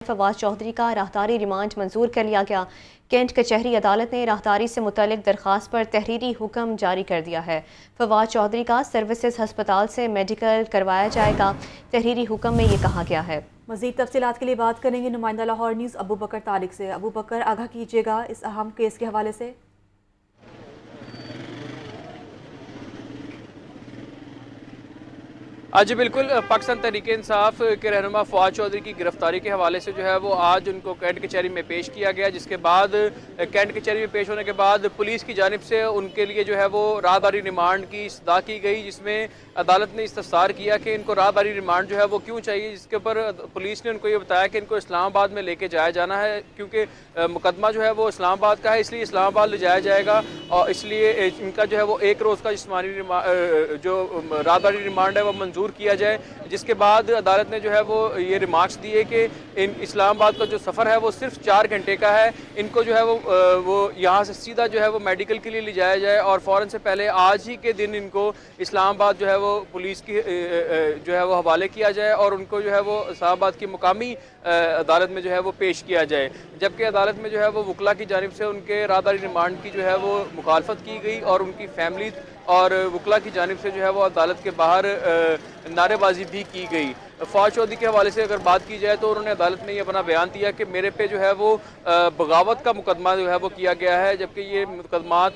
फवाद चौधरी का राहदारी रिमांड मंजूर कर लिया गया। कैंट कचहरी अदालत ने राहदारी से मुतल्लिक दरख्वास्त पर तहरीरी हुक्म जारी कर दिया है। फवाद चौधरी का सर्विसेज हस्पताल से मेडिकल करवाया जाएगा। तहरीरी हुक्म में ये कहा गया है। मज़ीद तफसीलात के लिए बात करेंगे नुमाइंदा लाहौर न्यूज़ अबू बकर तारिक से। अबू बकर, आगाह कीजिएगा इस अहम केस के हवाले से। जी बिल्कुल, पाकिस्तान तहरीक इंसाफ के रहनुमा फवाद चौधरी की गिरफ्तारी के हवाले से जो है वो आज उनको कैंट कचहरी में पेश किया गया, जिसके बाद कैंट कचहरी में पेश होने के बाद पुलिस की जानिब से उनके लिए जो है वो राहदारी रिमांड की सदा की गई, जिसमें अदालत ने इस्तफसार किया कि इनको राहदारी रिमांड जो है वो क्यों चाहिए। जिसके ऊपर पुलिस ने उनको ये बताया कि इनको इस्लामाबाद में लेके जाया जाना है, क्योंकि मुकदमा जो है वो इस्लामाबाद का है, इसलिए इस्लामाबाद ले जाया जाएगा और इसलिए इनका जो है वो एक रोज़ का जिस्मानी जो राहदारी रिमांड है वो मंजूर किया जाए। जिसके बाद अदालत ने जो है वो ये रिमार्क्स दिए कि इन इस्लामाबाद का जो सफ़र है वो सिर्फ 4 घंटे का है। इनको जो है वो यहाँ से सीधा जो है वो मेडिकल के लिए ले जाया जाए और फ़ौरन से पहले आज ही के दिन इनको इस्लामाबाद जो है वो पुलिस की जो है वो हवाले किया जाए और उनको जो है वो इस्लामाबाद की मुकामी अदालत में जो है वो पेश किया जाए। जबकि अदालत में जो है वो वकला की जानिब से उनके राहदारी रिमांड की जो है वो मुखालफत की गई और उनकी फैमिली और वकला की जानिब से जो है वो अदालत के बाहर नारेबाजी भी की गई। फवाद चौधरी के हवाले से अगर बात की जाए तो उन्होंने अदालत में ये अपना बयान दिया कि मेरे पे जो है वो बगावत का मुकदमा जो है वो किया गया है, जबकि ये मुकदमात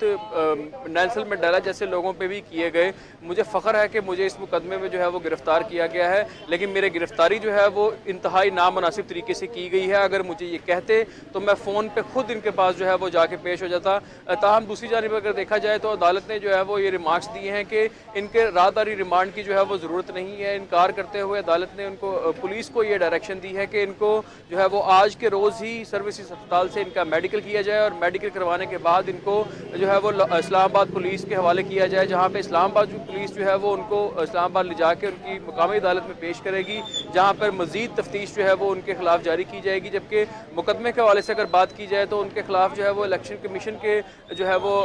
नेल्सन मंडेला जैसे लोगों पे भी किए गए। मुझे फ़ख्र है कि मुझे इस मुकदमे में जो है वो गिरफ़्तार किया गया है, लेकिन मेरे गिरफ़्तारी जो है वो इंतहाई नामुनासिब तरीके से की गई है। अगर मुझे ये कहते तो मैं फ़ोन पर खुद इनके पास जो है वो जाके पेश हो जाता। ताहम दूसरी जानिब अगर देखा जाए तो अदालत ने जो है वो ये रिमार्क्स दिए हैं कि इनके राहदारी रिमांड की जो है वो ज़रूरत नहीं है। इनकार करते हुए अदालत ने उनको पुलिस को ये डायरेक्शन दी है कि इनको जो है वो आज के रोज़ ही सर्विसेज अस्पताल से इनका मेडिकल किया जाए और मेडिकल करवाने के बाद इनको जो है वो इस्लामाबाद पुलिस के हवाले किया जाए, जहाँ पे इस्लामाबाद पुलिस जो है वो उनको इस्लामाबाद ले जाके उनकी मुकामी अदालत में पेश करेगी, जहाँ पर मज़ीद तफ्तीश जो है वो उनके खिलाफ जारी की जाएगी। जबकि मुकदमे के हवाले से अगर बात की जाए तो उनके खिलाफ जो है वो इलेक्शन कमीशन के जो है वो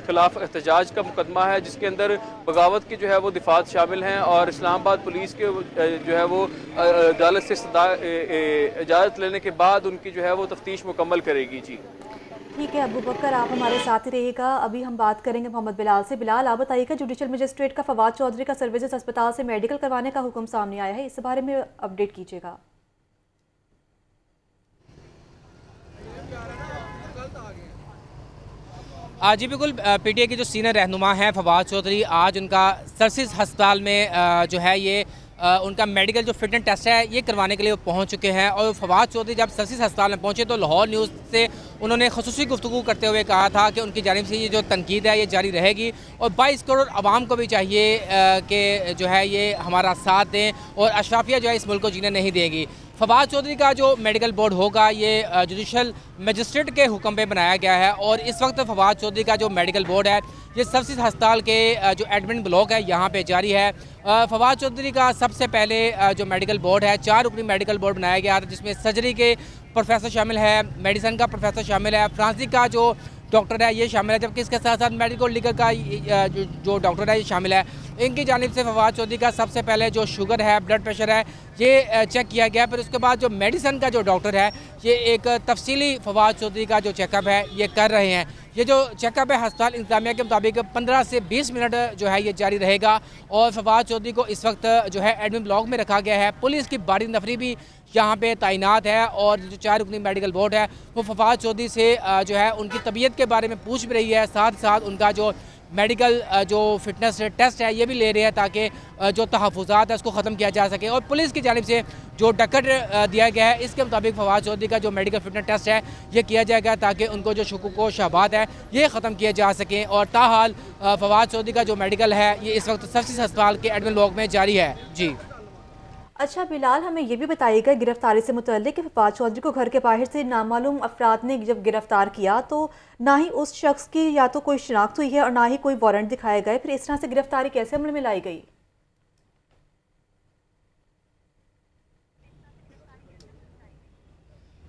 खिलाफ एहतजाज का मुकदमा है, जिसके अंदर बगावत की जो है वो दिफात शामिल हैं और इस्लामाबाद पुलिस के जो है वो अदालत से इजाज़त लेने के बाद उनकी जो है वो तफ्तीश मुकम्मल करेगी। जी ठीक है अबू बकर, आप हमारे साथ ही रहिएगा। अभी हम बात करेंगे मोहम्मद बिलाल से। बिलाल, आप बताइएगा जुडिशल मजिस्ट्रेट का फवाद चौधरी का सर्विसेज अस्पताल से मेडिकल करवाने का हुक्म सामने आया है, इस बारे में अपडेट कीजिएगा। जी बिल्कुल, पीटीआई के जो सीनियर रहनुमा हैं फवाद चौधरी, आज उनका सर्विसेज अस्पताल में जो है ये उनका मेडिकल जो फिटनेस टेस्ट है ये करवाने के लिए वो पहुंच चुके हैं। और फवाद चौधरी जब सर्विसेज अस्पताल में पहुंचे तो लाहौर न्यूज़ से उन्होंने ख़ुसूसी गुफ्तगू करते हुए कहा था कि उनकी जानिब से ये जो तनकीद है ये जारी रहेगी और 22 करोड़ आवाम को भी चाहिए कि जो है ये हमारा साथ दें और अशराफिया जो है इस मुल्क को जीने नहीं देगी। फवाद चौधरी का जो मेडिकल बोर्ड होगा ये जुडिशल मजिस्ट्रेट के हुक्म पे बनाया गया है और इस वक्त फवाद चौधरी का जो मेडिकल बोर्ड है ये सर्विसेज अस्पताल के जो एडमिन ब्लॉक है यहाँ पे जारी है। फवाद चौधरी का सबसे पहले जो मेडिकल बोर्ड है 4 रुकनी मेडिकल बोर्ड बनाया गया था, जिसमें सर्जरी के प्रोफेसर शामिल है, मेडिसिन का प्रोफेसर शामिल है, फ्रांसिक का जो डॉक्टर है ये शामिल है, जबकि इसके साथ साथ मेडिकल लीगल का जो डॉक्टर है ये शामिल है। इनकी जानिब से फवाद चौधरी का सबसे पहले जो शुगर है, ब्लड प्रेशर है ये चेक किया गया। फिर उसके बाद जो मेडिसिन का जो डॉक्टर है ये एक तफसीली फवाद चौधरी का जो चेकअप है ये कर रहे हैं। ये जो चेकअप है अस्पताल इंतजामिया के मुताबिक 15 से 20 मिनट जो है ये जारी रहेगा और फवाद चौधरी को इस वक्त जो है एडमिन ब्लॉक में रखा गया है। पुलिस की बड़ी नफरी भी यहाँ पे तैनात है और जो 4 रुकनी मेडिकल बोर्ड है वो फवाद चौधरी से जो है उनकी तबीयत के बारे में पूछ भी रही है, साथ साथ उनका जो मेडिकल जो फिटनेस टेस्ट है ये भी ले रहे हैं ताकि जो तहफ़्फ़ुज़ात है उसको ख़त्म किया जा सके। और पुलिस की जानिब से जो डकट दिया गया है इसके मुताबिक फवाद चौधरी का जो मेडिकल फिटनेस टेस्ट है ये किया जाएगा ताकि उनको जो शुकूक व शबाहत है ये ख़त्म किए जा सकें। और ताहाल फवाद चौधरी का जो मेडिकल है ये इस वक्त सर्विसेज अस्पताल के एडमिन ब्लॉक में जारी है। जी अच्छा बिलाल, हमें ये भी बताइएगा गिरफ्तारी से मुतल्लिक कि फवाद चौधरी को घर के बाहर से नामालूम अफराद ने जब गिरफ्तार किया तो ना ही उस शख्स की या तो कोई शिनाख्त हुई है और ना ही कोई वारंट दिखाए गए, फिर इस तरह से गिरफ्तारी कैसे अमल में लाई गई?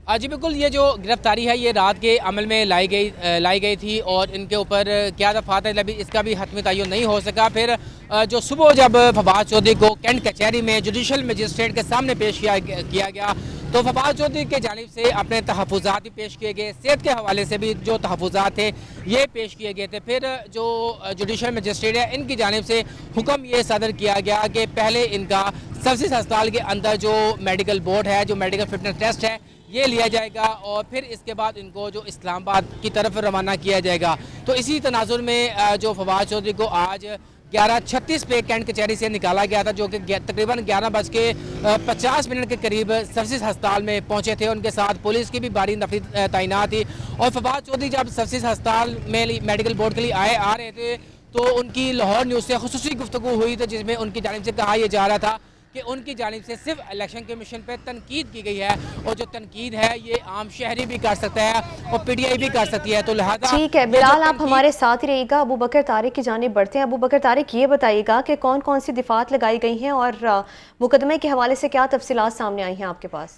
जी बिल्कुल, ये जो गिरफ्तारी है ये रात के अमल में लाई गई थी और इनके ऊपर क्या दफात है अभी इसका भी हतमी तय्युन नहीं हो सका। फिर जो सुबह जब फवाद चौधरी को कैंट कचहरी में जुडिशल मजिस्ट्रेट के सामने पेश किया गया तो फवाद चौधरी के जानिब से अपने तहफ़्फ़ुज़ात भी पेश किए गए, सेहत के हवाले से भी जो तहफ़्फ़ुज़ात थे ये पेश किए गए थे। फिर जो जुडिशल मजिस्ट्रेट है इनकी जानिब से हुक्म ये सदर किया गया कि पहले इनका सर्विस अस्पताल के अंदर जो मेडिकल बोर्ड है, जो मेडिकल फिटनेस टेस्ट है ये लिया जाएगा और फिर इसके बाद इनको जो इस्लामाबाद की तरफ रवाना किया जाएगा। तो इसी तनाजुर में जो फवाद चौधरी को आज 11:36 पे कैंट कचहरी से निकाला गया था, जो कि तकरीबन 11:50 के करीब सर्विस अस्पताल में पहुंचे थे। उनके साथ पुलिस की भी भारी नफरी तैनात थी और फवाद चौधरी जब सर्विस अस्पताल में मेडिकल बोर्ड के लिए आ रहे थे तो उनकी लाहौर न्यूज़ से खुसूसी गुफ्तगू हुई थी, जिसमें उनकी जानिब से कहा यह जा रहा था कि उनकी जानिब से सिर्फ इलेक्शन कमीशन पर तनकीद की गई है और जो तनकीद है ये आम शहरी भी कर सकता है और PTI भी कर सकती है। तो लिहाजा ठीक है बिलाल, आप हमारे साथ ही रहिएगा। अबू बकर तारिक की जानिब बढ़ते हैं। अबू बकर तारिक, ये बताइएगा कि कौन कौन सी दिफात लगाई गई हैं और मुकदमे के हवाले से क्या तफसीलात सामने आई हैं आपके पास?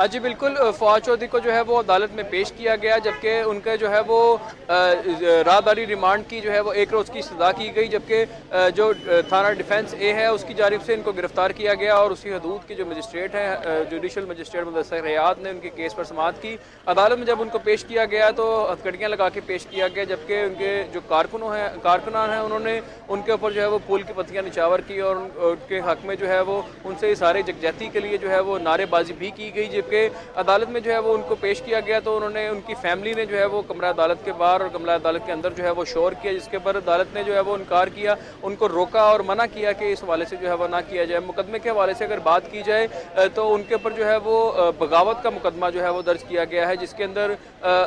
जी बिल्कुल, फवाद चौधरी को जो है वो अदालत में पेश किया गया, जबकि उनका जो है वो राहदारी रिमांड की जो है वो 1 रोज़ की सज़ा की गई, जबकि जो थाना डिफेंस ए है उसकी जानिब से इनको गिरफ्तार किया गया और उसी हदूद के जो मजिस्ट्रेट हैं, जुडिशल मजिस्ट्रेट मुदस्सिर रियाद ने उनके केस पर समाअत की। अदालत में जब उनको पेश किया गया तो हथकड़ियाँ लगा के पेश किया गया, जबकि उनके जो कारकुनान हैं उन्होंने उनके ऊपर जो है वो फूल की पत्तियाँ निछावर की और उनके हक में जो है वो उनसे सारे यकजहती के लिए जो है वो नारेबाजी भी की गई। जबकि अदालत में जो है वो उनको पेश किया गया तो उन्होंने, उनकी फैमिली ने जो है वो कमरा अदालत के बाहर और कमरा अदालत के अंदर जो है वो शोर किया, जिसके पर अदालत ने जो है वो इनकार किया, उनको रोका और मना किया कि इस हवाले से जो है वो ना किया जाए। मुकदमे के हवाले से अगर बात की जाए तो उनके ऊपर जो है वो बगावत का मुकदमा जो है वो दर्ज किया गया है, जिसके अंदर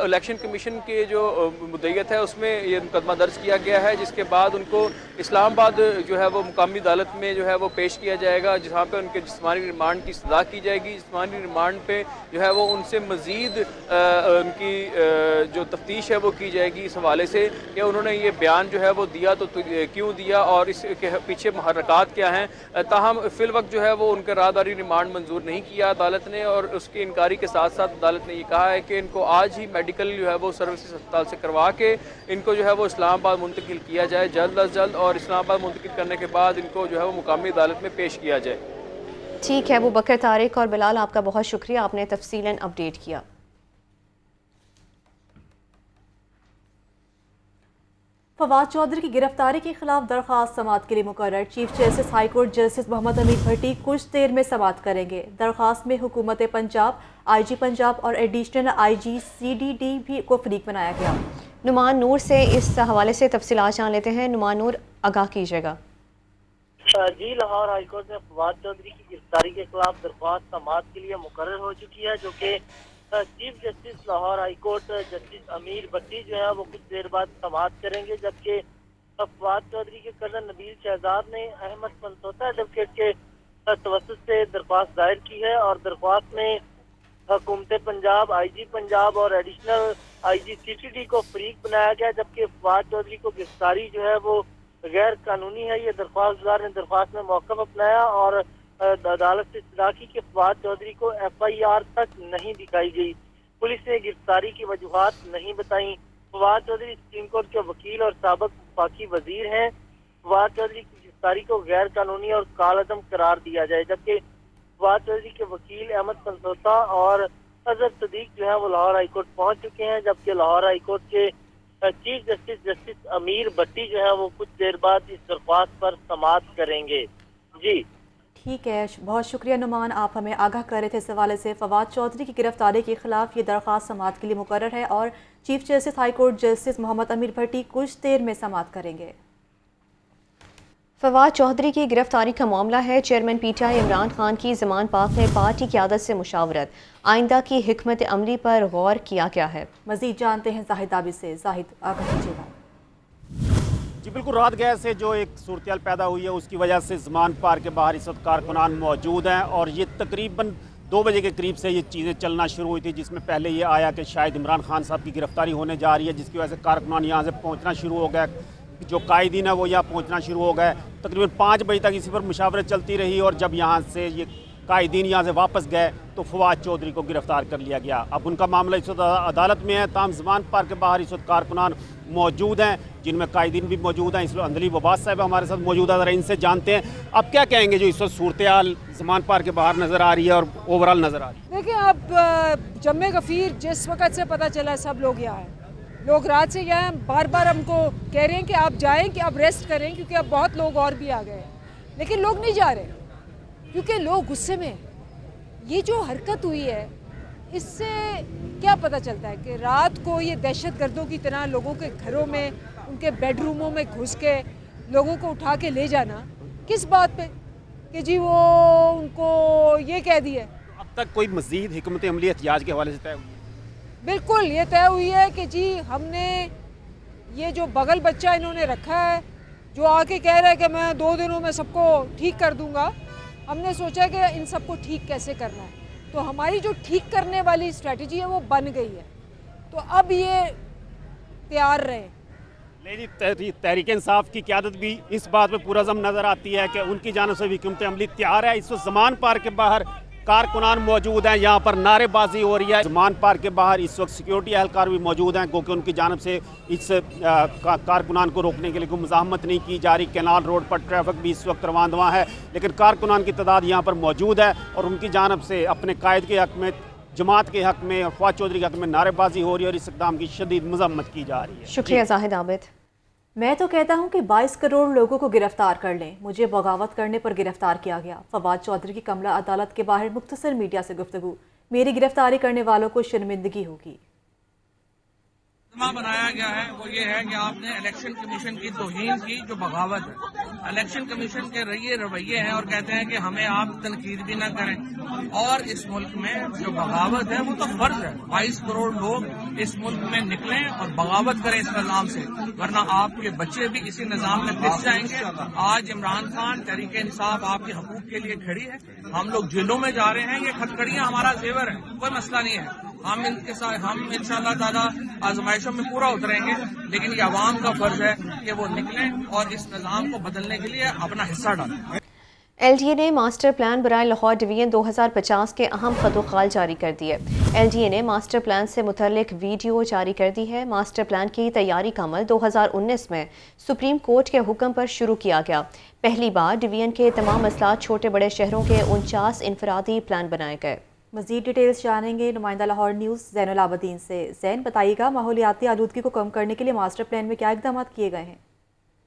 इलेक्शन कमीशन के जो मुद्दईयत है उसमें ये मुकदमा दर्ज किया गया है, जिसके बाद उनको इस्लामाबाद जो है वो मुकामी अदालत में जो है वो पेश किया जाएगा, जहाँ पे उनके जिस्मानी रिमांड की सज़ा की जाएगी। जिस्मानी रिमांड पे जो है वो उनसे मज़ीद उनकी जो तफ्तीश है वो की जाएगी इस हवाले से कि उन्होंने ये बयान जो है वो दिया तो क्यों दिया और इसके पीछे महरक़ात क्या हैं। ताहम फिल वक्त जो है वो उनका राहदारी रिमांड मंजूर नहीं किया अदालत ने और उसकी इनकारी के साथ साथ अदालत ने ये कहा है कि इनको आज ही मेडिकल जो है वो सर्विसेज अस्पताल से करवा के इनको जो है वो इस्लामाबाद मुंतकिल किया जाए जल्द अज जल्द, और इस्लामाबाद मुंतकिल करने के बाद इनको जो है वो मुकामी अदालत में पेश किया जाए। ठीक है अबू बकर तारिक और बिलाल, आपका बहुत शुक्रिया, आपने तफसीलन अपडेट किया। फवाद चौधरी की गिरफ्तारी के खिलाफ दरख्वास्त समाअत के लिए मुकर्रर chief justice high court justice Mohammad Amir Bhatti कुछ देर में समाअत करेंगे। दरख्वास्त में हुकूमत पंजाब, IG पंजाब और एडिशनल IG CDD भी को फरीक बनाया गया। नुमान नूर से इस हवाले से तफसीलात जान लेते हैं। नुमान नूर, आगाह कीजिएगा। जी, लाहौर हाईकोर्ट में फवाद चौधरी की गिरफ्तारी के खिलाफ दरख्वास्त समाअत के लिए मुकर्रर हो चुकी है, जो कि chief justice Lahore high court justice अमीर भट्टी जो है वो कुछ देर बाद समाअत करेंगे, जबकि फवाद चौधरी के कज़न नबील शहजाद ने अहमद मनसोता एडवोकेट के तवस्सुत से दरख्वास्त दायर की है और दरख्वास्त में हुकूमत पंजाब, IG पंजाब और एडिशनल IG CDD को फरीक बनाया गया, जबकि फवाद चौधरी को गिरफ्तारी जो है वो गैर कानूनी है। ये दरख्वास्तदार ने दरख्वास्त में मौक़िफ़ अपनाया और अदालत से इत्तला की कि फवाद चौधरी को FIR तक नहीं दिखाई गई। पुलिस ने गिरफ्तारी की वजूहात नहीं बताई। फवाद चौधरी सुप्रीम कोर्ट के वकील और साबिक वफाकी वजीर हैं। फवाद चौधरी की गिरफ्तारी को गैर कानूनी और कालअदम करार दिया जाए, जबकि फवाद चौधरी के वकील अहमद मनसोता और अजहर सदीक जो है वो लाहौर हाईकोर्ट पहुँच चुके हैं, जबकि लाहौर हाईकोर्ट के चीफ जस्टिस जस्टिस अमीर भट्टी जो है वो कुछ देर बाद इस दरख्वास्त पर समाअत करेंगे। जी ठीक है, बहुत शुक्रिया नुमान, आप हमें आगाह कर रहे थे इस हवाले से। फवाद चौधरी की गिरफ्तारी के खिलाफ ये दरख्वास्त समाअत के लिए मुकर्रर है और chief justice high court justice Mohammad Amir Bhatti कुछ देर में समाअत करेंगे। फवाद चौधरी की गिरफ्तारी का मामला है। चेयरमैन PTI इमरान खान की ज़मान पाक ने पार्टी की आदत से मुशावरत, आइंदा की हिकमत अमली पर गौर किया गया है। मज़ीद जानते हैं जाहिद आबिद से। जाहिद, आगाह कीजिएगा। जी बिल्कुल, रात गैर से जो एक सूरत पैदा हुई है उसकी वजह से ज़मान पार्क के बाहर इस वक्त कारकुनान मौजूद हैं और ये तकरीबन 2 बजे के करीब से ये चीज़ें चलना शुरू हुई थी, जिसमें पहले ये आया कि शायद इमरान खान साहब की गिरफ्तारी होने जा रही है, जिसकी वजह से कारकुनान यहाँ से पहुँचना शुरू हो गया, जो कायदीन है वो यहाँ पहुँचना शुरू हो गए। तकरीबन 5 बजे तक इसी पर मुशावरत चलती रही और जब यहाँ से ये कायदीन यहाँ से वापस गए तो फवाद चौधरी को गिरफ्तार कर लिया गया। अब उनका मामला इस वक्त अदालत में है। ताम ज़मान पार्क के बाहर इस वक्त कारकुनान मौजूद हैं, जिनमें कायदीन भी मौजूद हैं। इस वक्त अंदली वबास साहब हमारे साथ मौजूद है, ज़रा इनसे जानते हैं अब क्या कहेंगे जो इस वक्त सूरत ज़मान पार्क के बाहर नज़र आ रही है और ओवरऑल नज़र आ रही है। देखिए, अब जम्मे गफ़ीर जिस वक्त से पता चला सब लोग यहाँ हैं, लोग रात से यहाँ हैं, बार बार हमको कह रहे हैं कि आप जाएं, कि आप रेस्ट करें, क्योंकि अब बहुत लोग और भी आ गए हैं, लेकिन लोग नहीं जा रहे क्योंकि लोग गुस्से में। ये जो हरकत हुई है इससे क्या पता चलता है कि रात को ये दहशतगर्दों की तरह लोगों के घरों में, उनके बेडरूमों में घुस के लोगों को उठा के ले जाना, किस बात पे कि जी वो उनको ये कह दिया। अब तक कोई मज़ीद हिकमत अमली एहतियाज के हवाले से तय हुई? बिल्कुल ये तय हुई है कि जी हमने ये जो बगल बच्चा इन्होंने रखा है जो आके कह रहा है कि मैं 2 दिनों में सबको ठीक कर दूंगा, हमने सोचा कि इन सबको ठीक कैसे करना है। तो हमारी जो ठीक करने वाली स्ट्रेटजी है वो बन गई है, तो अब ये तैयार रहे। लेकिन तहरीक इंसाफ की क़यादत भी इस बात पे पुरज़म नज़र आती है कि उनकी जानिब से भी हुकूमत अमली तैयार है। इस वक्त ज़मान पार्क के बाहर कारकुनान मौजूद हैं, यहाँ पर नारेबाजी हो रही है। ज़मान पार्क के बाहर इस वक्त सिक्योरिटी एहलकार भी मौजूद हैं, क्योंकि उनकी जानिब से इस कारकुनान को रोकने के लिए कोई मुज़ाहमत नहीं की जा रही। कैनाल रोड पर ट्रैफिक भी इस वक्त रवानदवा है, लेकिन कारकुनान की तादाद यहाँ पर मौजूद है और उनकी जानिब से अपने कायद के हक़ में, जमात के हक़ में और फवाद चौधरी के हक़ में नारेबाजी हो रही है और इस इक़दाम की शदीद मज़म्मत की जा रही है। शुक्रिया जाहिद आबिद। मैं तो कहता हूं कि 22 करोड़ लोगों को गिरफ्तार कर लें, मुझे बगावत करने पर गिरफ्तार किया गया। फवाद चौधरी की कमला अदालत के बाहर मुख्तसर मीडिया से गुफ्तगू, मेरी गिरफ्तारी करने वालों को शर्मिंदगी होगी। बनाया गया है वो ये है कि आपने इलेक्शन कमीशन की तौहीन की, जो बगावत है। इलेक्शन कमीशन के रवैये हैं और कहते हैं कि हमें आप तनकीद भी ना करें, और इस मुल्क में जो बगावत है वो तो फर्ज है। 22 करोड़ लोग इस मुल्क में निकलें और बगावत करें इस निज़ाम से, वरना आपके बच्चे भी इसी निज़ाम में पिस जाएंगे। आज इमरान खान तहरीक इंसाफ आपके हकूक के लिए खड़ी है, हम लोग जेलों में जा रहे हैं, ये खटखड़ियां हमारा जेवर है, कोई मसला नहीं है। हम इनके साथ हम इंशाअल्लाह ताला आजमाइशों में पूरा उतरेंगे, लेकिन ये अवाम का फर्ज है कि वो निकलें और इस निज़ाम को बदलने के लिए अपना हिस्सा डालें। LDA ने मास्टर प्लान बराए लाहौर डिवीजन 2050 के अहम खतोखाल जारी कर दिए। LDA ने मास्टर प्लान से मुतल्लिक वीडियो जारी कर दी है। मास्टर प्लान की तैयारी का अमल 2019 में सुप्रीम कोर्ट के हुक्म पर शुरू किया गया। पहली बार डिवीजन के तमाम अजलात छोटे बड़े शहरों के 49 इनफरादी प्लान बनाए गए। मज़ीद डिटेल्स जानेंगे नुमाइंदा लाहौर न्यूज़ ज़ैनुल आबदीन से। ज़ैन, बताइएगा माहौलियाती आलूदगी को कम करने के लिए मास्टर प्लान में क्या इक़दाम किए गए हैं?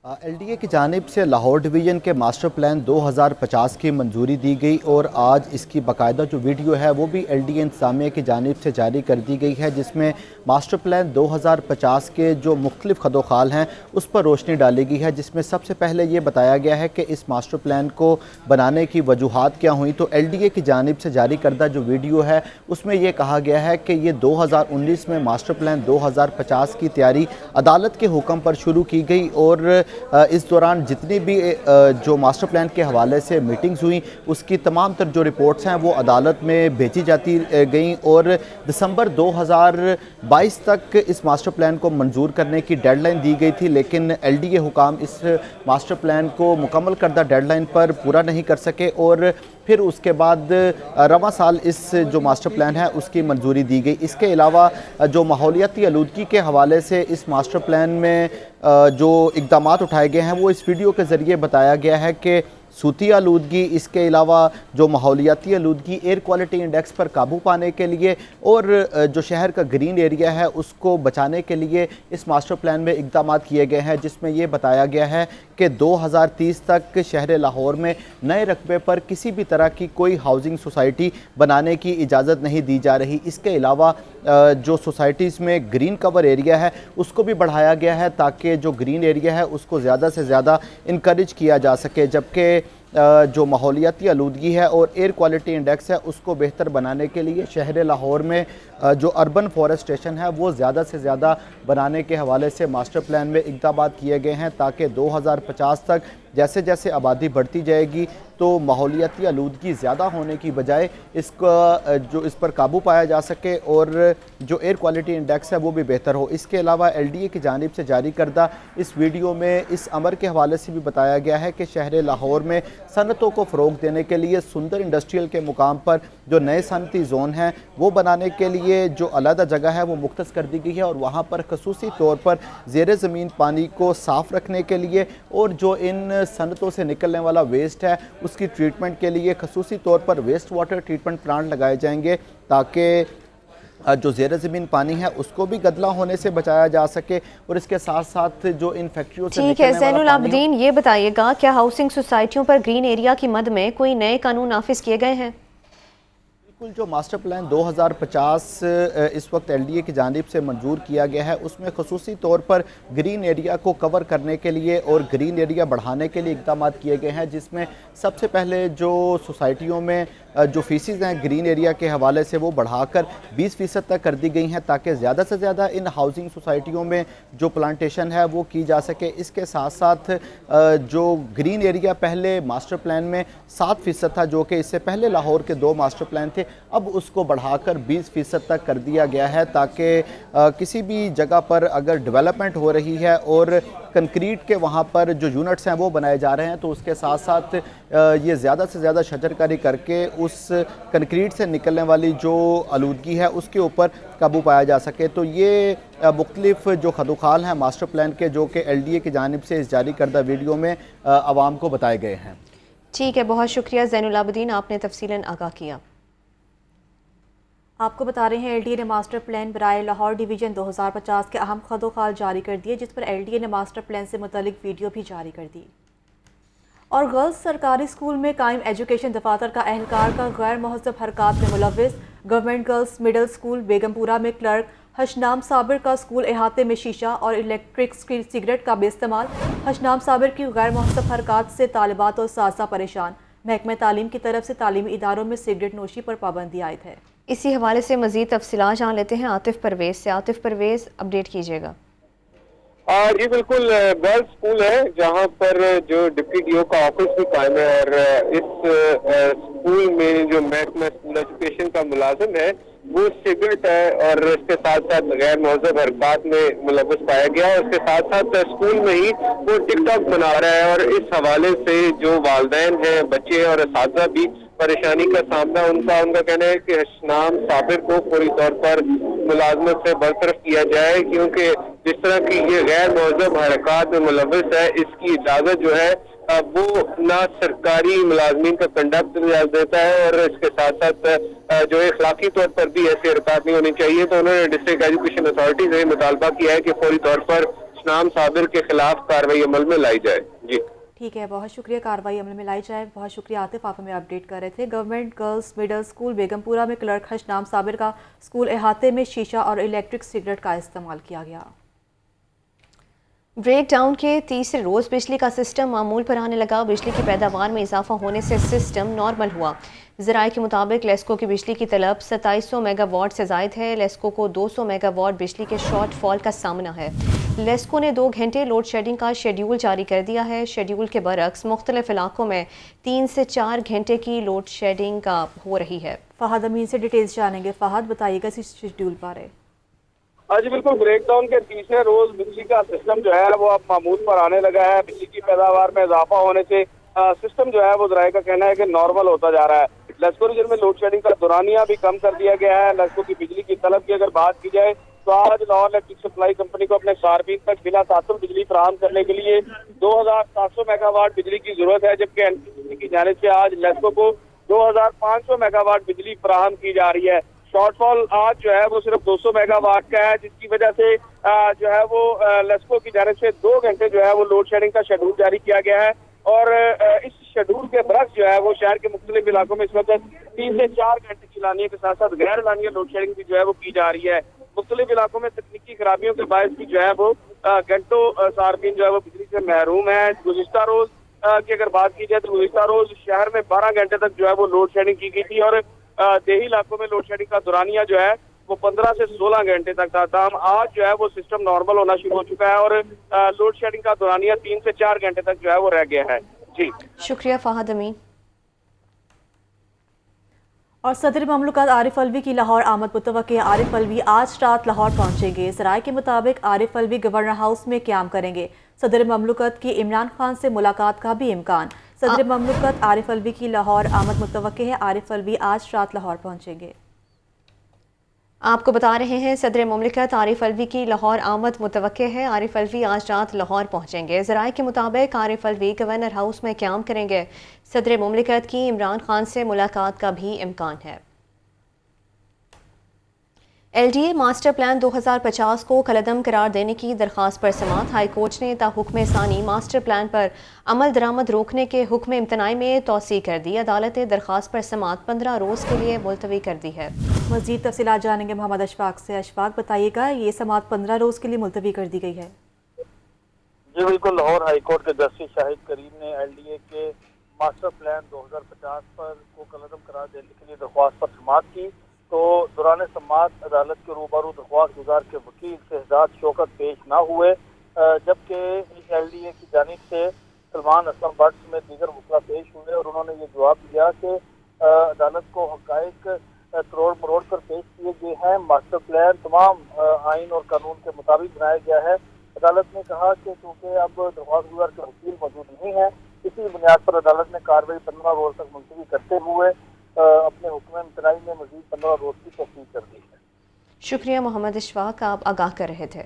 LDA की जानिब से लाहौर डिवीज़न के मास्टर प्लान 2050 की मंजूरी दी गई और आज इसकी बाकायदा जो वीडियो है वो भी LDA इंतज़ामिया की जानिब से जारी कर दी गई है, जिसमें मास्टर प्लान 2050 के जो मुख्तलिफ खदोखाल हैं उस पर रोशनी डाली गई है। जिसमें सबसे पहले ये बताया गया है कि इस मास्टर प्लान को बनाने की वजूहात क्या हुई। तो LDA की जानिब से जारी करदा जो वीडियो है उसमें यह कहा गया है कि ये 2019 में मास्टर प्लान 2050 की तैयारी अदालत के हुक्म पर शुरू की गई और इस दौरान जितनी भी जो मास्टर प्लान के हवाले से मीटिंग्स हुई उसकी तमाम तर जो रिपोर्ट्स हैं वो अदालत में भेजी जाती गई और दिसंबर 2022 तक इस मास्टर प्लान को मंजूर करने की डेडलाइन दी गई थी। लेकिन LDA हुकाम इस मास्टर प्लान को मुकम्मल करदा डेडलाइन पर पूरा नहीं कर सके और फिर उसके बाद रवां साल इस जो मास्टर प्लान है उसकी मंजूरी दी गई। इसके अलावा जो माहौलियाती आलूदगी के हवाले से इस मास्टर प्लान में जो इक़दाम उठाए गए हैं वो इस वीडियो के ज़रिए बताया गया है कि सूती आलूदगी, इसके अलावा जो माहौलियाती आलूदगी, एयर क्वालिटी इंडेक्स पर काबू पाने के लिए और जो शहर का ग्रीन एरिया है उसको बचाने के लिए इस मास्टर प्लान में इक़दाम किए गए हैं। जिसमें ये बताया गया है कि 2030 तक शहर लाहौर में नए रकबे पर किसी भी तरह की कोई हाउसिंग सोसाइटी बनाने की इजाज़त नहीं दी जा रही। इसके अलावा जो सोसाइटीज़ में ग्रीन कवर एरिया है उसको भी बढ़ाया गया है ताकि जो ग्रीन एरिया है उसको ज़्यादा से ज़्यादा इनकरेज किया जा सके, जबकि जो माहौलियाती आलूदगी है और एयर क्वालिटी इंडेक्स है उसको बेहतर बनाने के लिए शहर लाहौर में जो अर्बन फॉरेस्टेशन है वो ज़्यादा से ज़्यादा बनाने के हवाले से मास्टर प्लान में इक़दाम किए गए हैं ताकि 2050 तक जैसे जैसे आबादी बढ़ती जाएगी तो माहौलियाती आलूदगी ज़्यादा होने की बजाय इसका जो इस पर काबू पाया जा सके और जो एयर क्वालिटी इंडेक्स है वो भी बेहतर हो। इसके अलावा LDA की जानिब से जारी करदा इस वीडियो में इस अमर के हवाले से भी बताया गया है कि शहर लाहौर में सनतों को फ़रोग देने के लिए सुंदर इंडस्ट्रियल के मुकाम पर जो नए सनती जोन हैं वो बनाने के लिए जो अलग जगह है वो मुख्तस कर दी गई है और वहाँ पर खसूसी तौर पर ज़ेर ज़मीन पानी को साफ़ रखने के लिए और जो इन सनतों से निकलने वाला वेस्ट है उसकी ट्रीटमेंट के लिए खसूसी तौर पर वेस्ट वाटर ट्रीटमेंट प्लांट लगाए जाएंगे ताकि जो ज़ेर ज़मीन पानी है उसको भी गदला होने से बचाया जा सके और इसके साथ साथ जो इन फैक्ट्रियों से ठीक है। ज़ैनुल आबदीन, ये बताइएगा क्या हाउसिंग सोसाइटियों पर ग्रीन एरिया की मद में कोई नए कानून नाफिज किए गए हैं? बिल्कुल, जो मास्टर प्लान 2050 इस वक्त LDA की जानिब से मंजूर किया गया है उसमें खसूसी तौर पर ग्रीन एरिया को कवर करने के लिए और ग्रीन एरिया बढ़ाने के लिए इक़दाम किए गए हैं, जिसमें सबसे पहले जो सोसाइटियों में जो फीसिस हैं ग्रीन एरिया के हवाले से वो बढ़ाकर 20% तक कर दी गई हैं ताकि ज़्यादा से ज़्यादा इन हाउसिंग सोसाइटियों में जो प्लांटेशन है वो की जा सके। इसके साथ साथ जो ग्रीन एरिया पहले मास्टर प्लान में 7% था जो कि इससे पहले लाहौर के 2 मास्टर प्लान थे, अब उसको बढ़ाकर 20% तक कर दिया गया है ताकि किसी भी जगह पर अगर डेवलपमेंट हो रही है और कंक्रीट के वहाँ पर जो यूनिट्स हैं वो बनाए जा रहे हैं तो उसके साथ साथ ये ज़्यादा से ज़्यादा शजरकारी करके उस कंक्रीट से निकलने वाली जो आलूदगी है उसके ऊपर काबू पाया जा सके। तो ये मुख्तलिफ जो खदोखाल हैं मास्टर प्लान के जो कि LDA की जानिब से इस जारी करदा वीडियो में आवाम को बताए गए हैं। ठीक है, बहुत शुक्रिया ज़ैनुल आबदीन, आपने तफसीलन आगाह किया। आपको बता रहे हैं LDA ने मास्टर प्लान बराए लाहौर डिवीज़न 2050 के अहम खदोखाल जारी कर दिए, जिस पर LDA ने मास्टर प्लान से मुतल्लिक वीडियो भी जारी कर दी। और गर्ल्स सरकारी स्कूल में कायम एजुकेशन दफातर का अहलकार का गैर महज़ब हरकात में मुलव्विस। Government girls middle school Begumpura में क्लर्क हशनाम साबिर का स्कूल अहाते में शीशा और इलेक्ट्रिक सिगरेट का बेइस्तेमाल। हशनाम साबिर की गैर महज़ब हरकात से तालिबात और सासा परेशान। महकमा तालीम की तरफ से तालीमी इदारों में सिगरेट नोशी पर पाबंदी आयद है। इसी हवाले से मज़ीद तफसीलात जान लेते हैं आतिफ परवेज से। आतिफ परवेज, अपडेट कीजिएगा। जी बिल्कुल, गर्ल्स स्कूल है जहां पर जो डिप्टी DO का ऑफिस भी कायम है और इस स्कूल में जो महकमा स्कूल एजुकेशन का मुलाजिम है वो सिगरेट है और इसके साथ साथ गैर महज़ब हरकत में मुलव्वस पाया गया और उसके साथ साथ स्कूल में ही वो टिकटॉक बना रहा है और इस हवाले से जो वालिदैन हैं, बच्चे और असातिज़ा भी परेशानी का सामना उनका कहना है कि हशनाम साबिर को पूरी तौर पर मुलाजमत से बरतरफ किया जाए क्योंकि जिस तरह की ये गैर महज़ब हरकत में मुलव्वस है इसकी इजाज़त जो है वो ना सरकारी मुलाजमीन का कंडक्ट देता है और इसके साथ साथ जो अखलाकी तौर पर भी ऐसी हरकत नहीं होनी चाहिए। तो उन्होंने डिस्ट्रिक्ट एजुकेशन अथॉरिटी से मुतालबा किया है कि फौरी तौर पर हशनाम साबिर के खिलाफ कार्रवाई अमल में लाई जाए। जी ठीक है, बहुत शुक्रिया, कार्रवाई अमल में लाई जाए। बहुत शुक्रिया आतिफ, आप हमें अपडेट कर रहे थे। Government girls middle school Begumpura में क्लर्क हशनाम साबिर का स्कूल अहाते में शीशा और इलेक्ट्रिक सिगरेट का इस्तेमाल किया गया। ब्रेक डाउन के तीसरे रोज़ बिजली का सिस्टम मामूल पर आने लगा। बिजली की पैदावार में इजाफा होने से सिस्टम नॉर्मल हुआ। ज़राए के मुताबिक लेस्को की बिजली की तलब 2700 मेगावाट से ज़ायद है। लेस्को को 200 मेगावाट बिजली के शॉर्ट फॉल का सामना है। लेस्को ने 2 घंटे लोड शेडिंग का शेड्यूल जारी कर दिया है। शेड्यूल के बरक्स मुख्तलिफ इलाकों में 3 से 4 घंटे की लोड शेडिंग का हो रही है। फहद अमीन से डिटेल्स जानेंगे। फहद, बताइएगा इस शेड्यूल बारे। जी बिल्कुल, ब्रेकडाउन के तीसरे रोज बिजली का सिस्टम जो है वो अब मामूल पर आने लगा है। बिजली की पैदावार में इजाफा होने से सिस्टम जो है वो ज़राए का कहना है कि नॉर्मल होता जा रहा है। लेस्को रीजन में लोड शेडिंग का दौरानिया भी कम कर दिया गया है। लेस्को की बिजली की तलब की अगर बात की जाए तो आज लाहौर इलेक्ट्रिक सप्लाई कंपनी को अपने सार्फिन तक बिला तासुर बिजली फराहम करने के लिए 2700 मेगावाट बिजली की जरूरत है, जबकि एनटीपीसी की जानिब से आज लेस्को को 2500 मेगावाट बिजली फराहम की जा रही है। शॉर्टफॉल आज जो है वो सिर्फ 200 मेगावाट का है, जिसकी वजह से जो है वो लेस्को की जानिब से 2 घंटे जो है वो लोड शेडिंग का शेड्यूल जारी किया गया है और इस शेड्यूल के बरक्स जो है वो शहर के मुख्तलिफ इलाकों में इस वक्त 3 से 4 घंटे की लानिया के साथ साथ गैर लानिया लोड शेडिंग भी जो है वो की जा रही है। मुख्तलिफ इलाकों में तकनीकी खराबियों के बायस भी जो है वो घंटों सार्फिन जो है वो बिजली से महरूम है। गुज़िश्ता रोज की अगर बात की जाए तो गुज़िश्ता रोज शहर में 12 घंटे तक जो है वो लोड शेडिंग की गई थी और देही इलाकों में लोड शेडिंग का दौरानिया जो है वो 15 से 16 घंटे तक था। तमाम आज जो है वो सिस्टम नॉर्मल होना शुरू हो चुका है और लोड शेडिंग का दौरानिया 3 से 4 घंटे तक जो है वो रह गया है। जी शुक्रिया फहद अमीन। और सदर ममलकत आरिफ अलवी की लाहौर आमद मुतवक्किल है। आरिफ अलवी आज रात लाहौर पहुंचेंगे। ज़राए के मुताबिक आरिफ अलवी गवर्नर हाउस में क़याम करेंगे। सदर ममलकत की इमरान खान से मुलाकात का भी इम्कान। सदर ममलकत आरिफ अलवी की लाहौर आमद मुतवक्किल है। आरिफ अलवी आज रात लाहौर पहुंचेंगे। आपको बता रहे हैं सदर मुमलिकत आरिफ अलवी की लाहौर आमद मुतवक्किल है। आरिफ अलवी आज रात लाहौर पहुंचेंगे। ज़राए के मुताबिक आरिफ अलवी गवर्नर हाउस में क़याम करेंगे। सदर मुमलिकत की इमरान खान से मुलाकात का भी इम्कान है। LDA मास्टर प्लान 2050 को कलअदम करार देने की दरख्वास्त पर समाअत। हाई कोर्ट ने हुक्म सानी मास्टर प्लान पर अमल दरामद रोकने के हुक्म इम्तनाई में तौसी कर दी। अदालत ने दरख्वास्त पर समाअत 15 रोज़ के लिए मुलतवी कर दी है। मज़ीद तफसीलात जानेंगे मोहम्मद अशफाक से। अशफाक बताइएगा, ये समाअत 15 रोज़ के लिए मुलतवी कर दी गई है। जी बिल्कुल, लाहौर हाई कोर्ट के जस्टिस शाहिद करीम ने LDA के मास्टर प्लान 2050 पर को कलअदम करार देने के लिए दरख्वास्त पर समाअत की। तो दौरान समाअत अदालत के रूबरू दरख्वास्त गुजार के वकील शहजाद शौकत पेश ना हुए, जबकि LDA की जानिब से सलमान असलम भट्ट में दीगर वकला पेश हुए और उन्होंने ये जवाब दिया कि अदालत को हक़ाइक़ तरोड़ मरोड़ कर पेश किए गए हैं। मास्टर प्लान तमाम आइन और कानून के मुताबिक बनाया गया है। अदालत ने कहा कि चूँकि अब दरख्वास्त गुजार के वकील मौजूद नहीं है, इसी बुनियाद पर अदालत ने कार्रवाई 15 रोज तक मुलतवी करते हुए अपने हुक्म इम्तनाई में मज़ीद 15 रोज की तस्दीक कर दी है। शुक्रिया मोहम्मद अशफाक, आप आगाह कर रहे थे।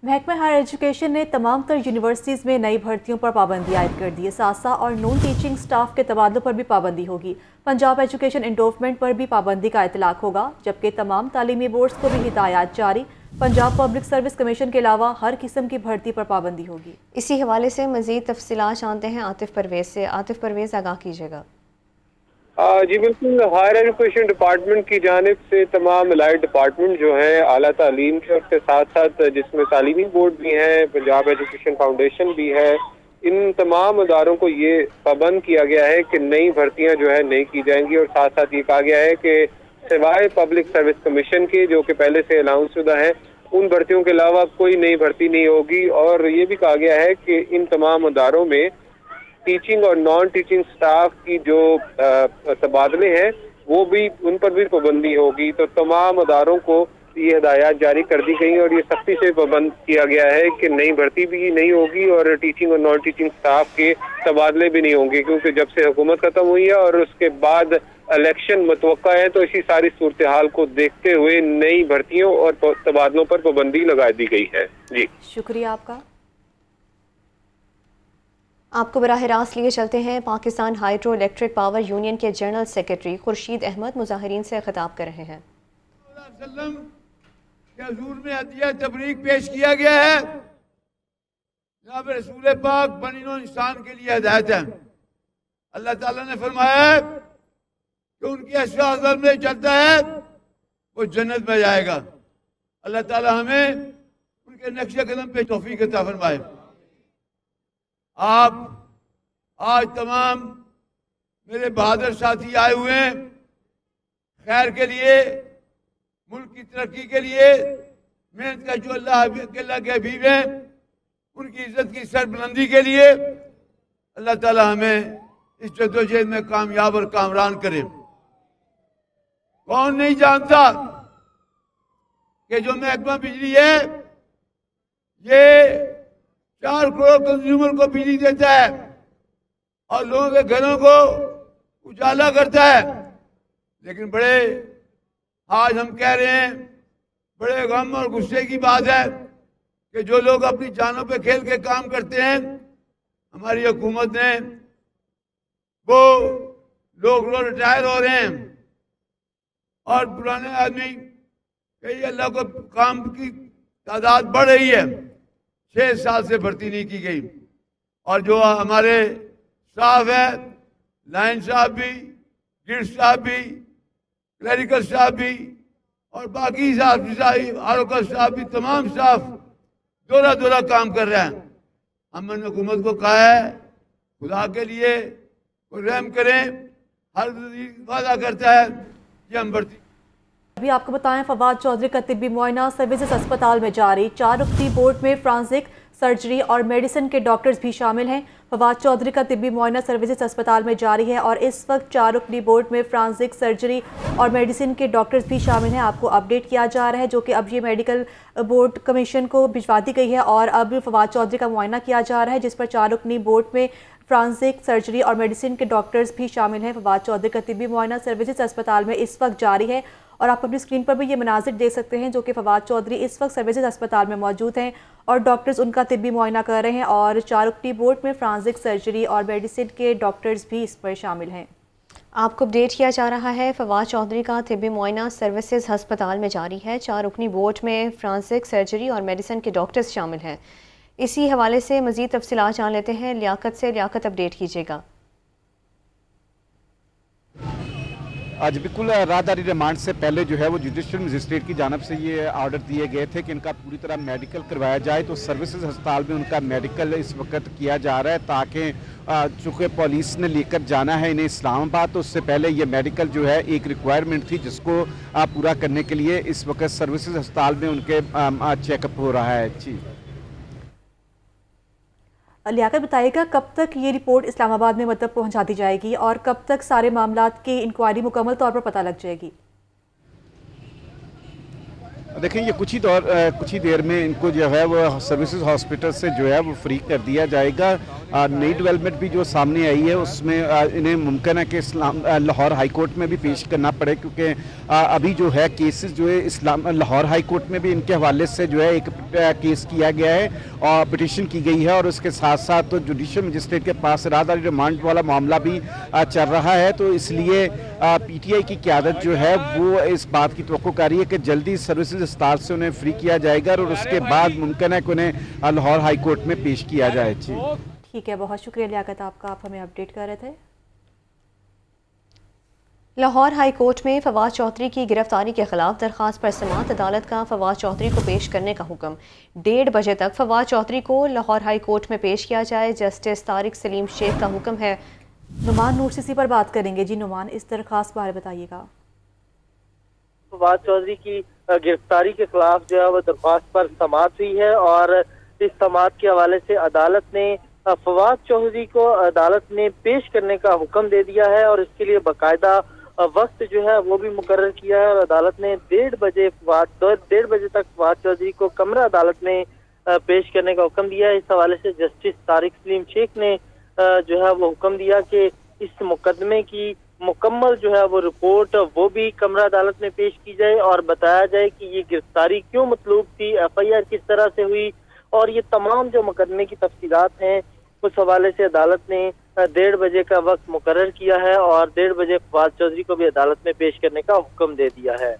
महकमा हायर एजुकेशन ने तमाम तर यूनिवर्सिटीज़ में नई भर्तियों पर पाबंदी आयद कर दी है। सासा और नॉन टीचिंग स्टाफ के तबादलों पर भी पाबंदी होगी। पंजाब एजुकेशन इंडोवमेंट पर भी पाबंदी का इतलाक होगा, जबकि तमाम तालीमी बोर्ड्स को भी हिदायत जारी। पंजाब पब्लिक सर्विस कमीशन के अलावा हर किस्म की भर्ती पर पाबंदी होगी। इसी हवाले से मज़ीद तफसीलात जानते हैं आतिफ परवेज से। आतिफ परवेज, आगाह कीजिएगा। जी बिल्कुल, हायर एजुकेशन डिपार्टमेंट की जानिब से तमाम अलाइड डिपार्टमेंट जो है आला तालीम के, उसके साथ साथ जिसमें तालीमी बोर्ड भी हैं, पंजाब एजुकेशन फाउंडेशन भी है, इन तमाम अदारों को ये पाबंद किया गया है कि नई भर्तियां जो है नहीं की जाएंगी। और साथ साथ ये कहा गया है कि सिवाय पब्लिक सर्विस कमीशन के, जो कि पहले से अनाउंस शुदा है, उन भर्तियों के अलावा कोई नई भर्ती नहीं होगी। और ये भी कहा गया है कि इन तमाम अदारों में टीचिंग और नॉन टीचिंग स्टाफ की जो तबादले हैं वो भी, उन पर भी पाबंदी होगी। तो तमाम अदारों को ये हिदायत जारी कर दी गई और ये सख्ती से पाबंद किया गया है कि नई भर्ती भी नहीं होगी और टीचिंग और नॉन टीचिंग स्टाफ के तबादले भी नहीं होंगे, क्योंकि जब से हुकूमत खत्म हुई है और उसके बाद इलेक्शन मुतवक्का है, तो इसी सारी सूरत हाल को देखते हुए नई भर्तियों और तबादलों पर पाबंदी लगा दी गई है। जी शुक्रिया आपका। आपको बराह रास्त लिए चलते हैं। Pakistan hydro electric power union के जनरल सेक्रेटरी खुर्शीद अहमद मुजाहिरीन से खिताब कर रहे हैं। हजूर में अतिया तबरीक पेश किया गया है। जनाब रसूल पाक बनीनो इंसान के लिए हिदायत है। अल्लाह ताला ने फरमाया है कि उनकी अशवाज़ में चलता है वो जन्नत में जाएगा। अल्लाह ताला हमें उनके नक्शे कदम पे तौफीक अता फरमाए। आप आज तमाम मेरे बहादुर साथी आए हुए हैं खैर के लिए, मुल्क की तरक्की के लिए, मेहनत का जो अल्लाह के हबीब हैं उनकी इज्जत की सरबुलंदी के लिए। अल्लाह ताला हमें इस जद्दोजहद में कामयाब और कामरान करे। कौन नहीं जानता कि जो महकमा बिजली है ये 4 करोड़ कंज्यूमर को बिजली देता है और लोगों के घरों को उजाला करता है। लेकिन बड़े आज हम कह रहे हैं, बड़े गम और गुस्से की बात है कि जो लोग अपनी जानों पे खेल के काम करते हैं, हमारी हुकूमत ने वो लोग रिटायर हो रहे हैं और पुराने आदमी कई अल्लाह को काम की तादाद बढ़ रही है। 6 साल से भर्ती नहीं की गई और जो हमारे स्टाफ है, लाइन स्टाफ भी, गिल्ड स्टाफ भी, क्लरिकल स्टाफ भी और बाकी आरोका स्टाफ भी, तमाम स्टाफ दोहरा काम कर रहे हैं। हमने हुकूमत को कहा है खुदा के लिए कोई रहम करें। हर वादा करता है ये हम भर्ती। अभी आपको बताएं, फवाद चौधरी का तिब्बी मुआयना सर्विसेज अस्पताल में जारी। 4 रुकनी बोर्ड में फ्रांसिक, सर्जरी और मेडिसिन के डॉक्टर्स भी शामिल हैं। फवाद चौधरी का तिब्बी मुआयना सर्विसेज अस्पताल में जारी है और इस वक्त 4 रुकनी बोर्ड में फ्रांसिक, सर्जरी और मेडिसिन के डॉक्टर्स भी शामिल हैं। आपको अपडेट किया जा रहा है, जो कि अब ये मेडिकल बोर्ड कमीशन को भिजवा दी गई है और अब फवाद चौधरी का मुआयना किया जा रहा है, जिस पर 4 रुकनी बोर्ड में फ्रांसिक, सर्जरी और मेडिसिन के डॉक्टर्स भी शामिल हैं। फवाद चौधरी का तिब्बी मुआयना सर्विसेज अस्पताल में इस वक्त जारी है और आप अपनी स्क्रीन पर भी ये मनाजिर देख सकते हैं, जो कि फवाद चौधरी इस वक्त सर्विसेज अस्पताल में मौजूद हैं और डॉक्टर्स उनका तिब्बी मुआयना कर रहे हैं और 4 रुकनी बोर्ड में फ्रांसिक, सर्जरी और मेडिसिन के डॉक्टर्स भी इस पर शामिल हैं। आपको अपडेट किया जा रहा है, फवाद चौधरी का तिब्बी मुआयना सर्विसेज अस्पताल में जारी है। 4 रुकनी बोर्ड में फ्रांसिक, सर्जरी और मेडिसिन के डॉक्टर्स शामिल हैं। इसी हवाले से मज़ीद तफसीलात जान लेते हैं लियाकत से। लियाकत, अपडेट कीजिएगा। आज बिल्कुल राहदारी रिमांड से पहले जो है वो जुडिशल मजिस्ट्रेट की जानब से ये ऑर्डर दिए गए थे कि इनका पूरी तरह मेडिकल करवाया जाए। तो सर्विसेज अस्पताल में उनका मेडिकल इस वक्त किया जा रहा है, ताकि चूँकि पुलिस ने लेकर जाना है इन्हें इस्लामाबाद, तो उससे पहले ये मेडिकल जो है एक रिक्वायरमेंट थी जिसको पूरा करने के लिए इस वक्त सर्विसेज अस्पताल में उनके चेकअप हो रहा है। जी लियाकत, बताइएगा कब तक ये रिपोर्ट इस्लामाबाद में मतलब पहुंचा दी जाएगी और कब तक सारे मामलात की इंक्वायरी मुकम्मल तौर पर पता लग जाएगी? देखें, ये कुछ ही देर में इनको जो है वो सर्विसेज हॉस्पिटल से जो है वो फ्री कर दिया जाएगा। नई डेवलपमेंट भी जो सामने आई है उसमें इन्हें मुमकिन है कि लाहौर हाई कोर्ट में भी पेश करना पड़े, क्योंकि अभी जो है केसेस जो है लाहौर हाई कोर्ट में भी इनके हवाले से जो है एक केस किया गया है और पिटिशन की गई है और उसके साथ साथ तो जुडिशल मजिस्ट्रेट के पास राहदारी रिमांड वाला मामला भी चल रहा है। तो इसलिए PTI की क़यादत जो है वो इस बात की तवक्को कर रही है कि जल्दी सर्विसेज अस्पताल से उन्हें फ्री किया जाएगा और उसके बाद मुमकिन है कि उन्हें लाहौर हाई कोर्ट में पेश किया जाए। ठीक है, बहुत शुक्रिया लियाकत आपका, आप हमें अपडेट कर रहे थे। लाहौर हाई कोर्ट में फवाद चौधरी की गिरफ्तारी के खिलाफ दरखास्त पर समाअत अदालत का फवाद चौधरी को पेश करने का हुक्म। 1:30 बजे तक फवाद चौधरी को लाहौर हाई कोर्ट में पेश किया जाए। जस्टिस तारिक सलीम शेख का हुक्म है। नुमान नूर सीसी पर बात करेंगे। जी नुमान, इस दरखास्त बारे बताइएगा। फवाद चौधरी की गिरफ्तारी के खिलाफ जो है वो दरख्वास्त पर समाअत हुई है और इस समाअत के हवाले से अदालत ने फवाद चौधरी को अदालत ने पेश करने का हुक्म दे दिया है और इसके लिए बाकायदा वक्त जो है वो भी मुकर्रर किया है और अदालत ने 1:30 बजे तक फवाद चौधरी को कमरा अदालत में पेश करने का हुक्म दिया है। इस हवाले से जस्टिस तारिक सलीम शेख ने जो है वो हुक्म दिया कि इस मुकदमे की मुकम्मल जो है वो रिपोर्ट वो भी कमरा अदालत में पेश की जाए और बताया जाए कि ये गिरफ्तारी क्यों मतलूब थी, FIR किस तरह से हुई और ये तमाम जो मुकदमे की तफसीलात हैं उस हवाले से अदालत ने 1:30 बजे का वक्त मुकर्रर किया है और 1:30 बजे फवाद चौधरी को भी अदालत में पेश करने का हुक्म दे दिया है।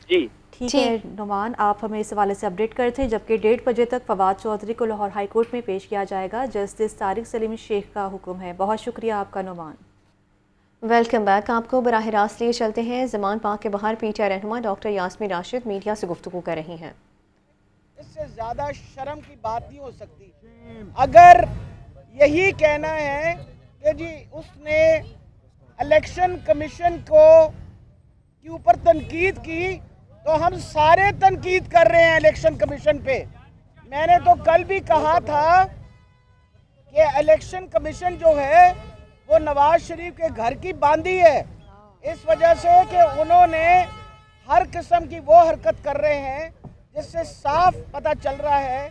जी ठीक है नुमान, आप हमें इस हवाले से अपडेट कर थे। जबकि 1:30 बजे तक फवाद चौधरी को लाहौर हाई कोर्ट में पेश किया जाएगा। जस्टिस तारिक सलीम शेख का हुक्म है। बहुत शुक्रिया आपका नुमान। Welcome back. आपको बराह रास्त लिए चलते हैं। ज़मान पाक के बाहर PTI रहनुमा डॉक्टर यास्मीन राशिद मीडिया से गुफ्तगू कर रही हैं। इससे ज़्यादा शर्म की बात नहीं हो सकती। अगर यही कहना है कि जी उसने इलेक्शन कमीशन के ऊपर तनकीद की, तो हम सारे तनकीद कर रहे हैं इलेक्शन कमीशन पे। मैंने तो कल भी कहा था कि इलेक्शन कमीशन जो है वो नवाज शरीफ के घर की बांदी है, इस वजह से कि उन्होंने हर किस्म की वो हरकत कर रहे हैं जिससे साफ पता चल रहा है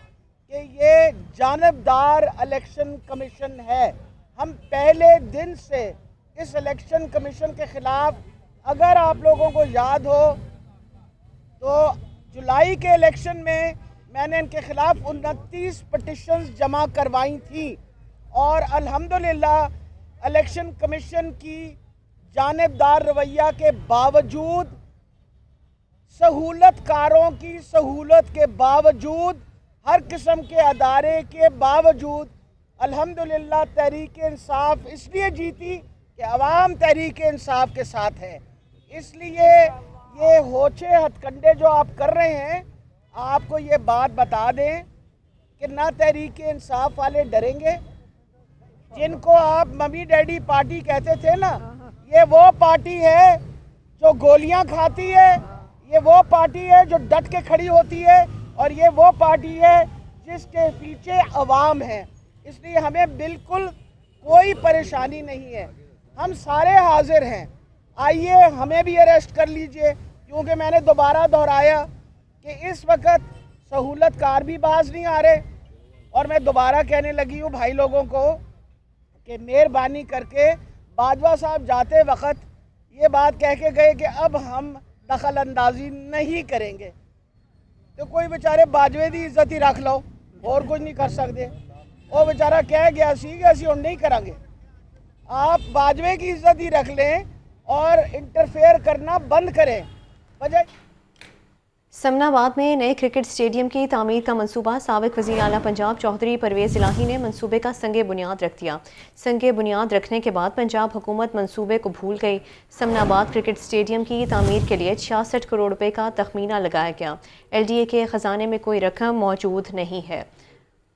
कि ये जानबदार इलेक्शन कमीशन है। हम पहले दिन से इस इलेक्शन कमीशन के खिलाफ, अगर आप लोगों को याद हो तो जुलाई के इलेक्शन में मैंने इनके खिलाफ 29 पिटिशंस जमा करवाई थी और अल्हम्दुलिल्लाह इलेक्शन कमीशन की जानिबदार रवैया के बावजूद, सहूलतकारों की सहूलत के बावजूद, हर किस्म के अदारे के बावजूद अल्हम्दुलिल्लाह तहरीक इंसाफ इसलिए जीती कि अवाम तहरीक इंसाफ के साथ है। इसलिए ये होचे हथकंडे जो आप कर रहे हैं, आपको ये बात बता दें कि ना तहरीक इंसाफ वाले डरेंगे, जिनको आप मम्मी डैडी पार्टी कहते थे ना, ये वो पार्टी है जो गोलियां खाती है, ये वो पार्टी है जो डट के खड़ी होती है, और ये वो पार्टी है जिसके पीछे अवाम है। इसलिए हमें बिल्कुल कोई परेशानी नहीं है, हम सारे हाजिर हैं। आइए हमें भी अरेस्ट कर लीजिए, क्योंकि मैंने दोबारा दोहराया कि इस वक्त सहूलतकार भी बाज नहीं आ रहे। और मैं दोबारा कहने लगी हूँ भाई लोगों को कि मेहरबानी करके बाजवा साहब जाते वक्त ये बात कह के गए कि अब हम दखल अंदाजी नहीं करेंगे, तो कोई बेचारे बाजवे की इज्जत ही रख लो, और कुछ नहीं कर सकते। वो बेचारा कह गया सी कि असी नहीं करांगे। आप बाजवे की इज्जत ही रख लें और इंटरफेयर करना बंद करें। वजह समनाबाद में नए क्रिकेट स्टेडियम की तामीर का मंसूबा साबिक वज़ीर आला पंजाब चौधरी परवेज़ इलाही ने मंसूबे का संगे बुनियाद रख दिया। संगे बुनियाद रखने के बाद पंजाब हुकूमत मंसूबे को भूल गई। समनाबाद क्रिकेट स्टेडियम की तामीर के लिए 66 करोड़ रुपए का तखमीना लगाया गया। LDA के ख़जाने में कोई रकम मौजूद नहीं है।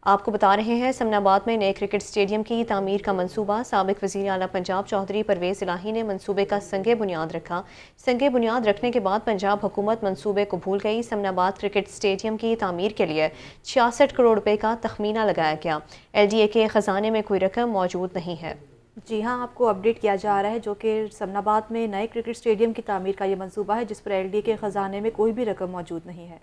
आपको बता रहे हैं, समनाबाद में नए क्रिकेट स्टेडियम की तामीर का मंसूबा साबिक वज़ीर आला पंजाब चौधरी परवेज़ इलाही ने मंसूबे का संगे बुनियाद रखा। संगे बुनियाद रखने के बाद पंजाब हुकूमत मंसूबे को भूल गई। समनाबाद क्रिकेट स्टेडियम की तामीर के लिए 66 करोड़ रुपए का तखमीना लगाया गया। LDA के ख़जाने में कोई रकम मौजूद नहीं है। जी हाँ, आपको अपडेट किया जा रहा है जो कि समनाबाद में नए क्रिकेट स्टेडियम की तामीर का ये मंसूबा है, जिस पर LDA के ख़जाने में कोई भी रकम मौजूद नहीं है।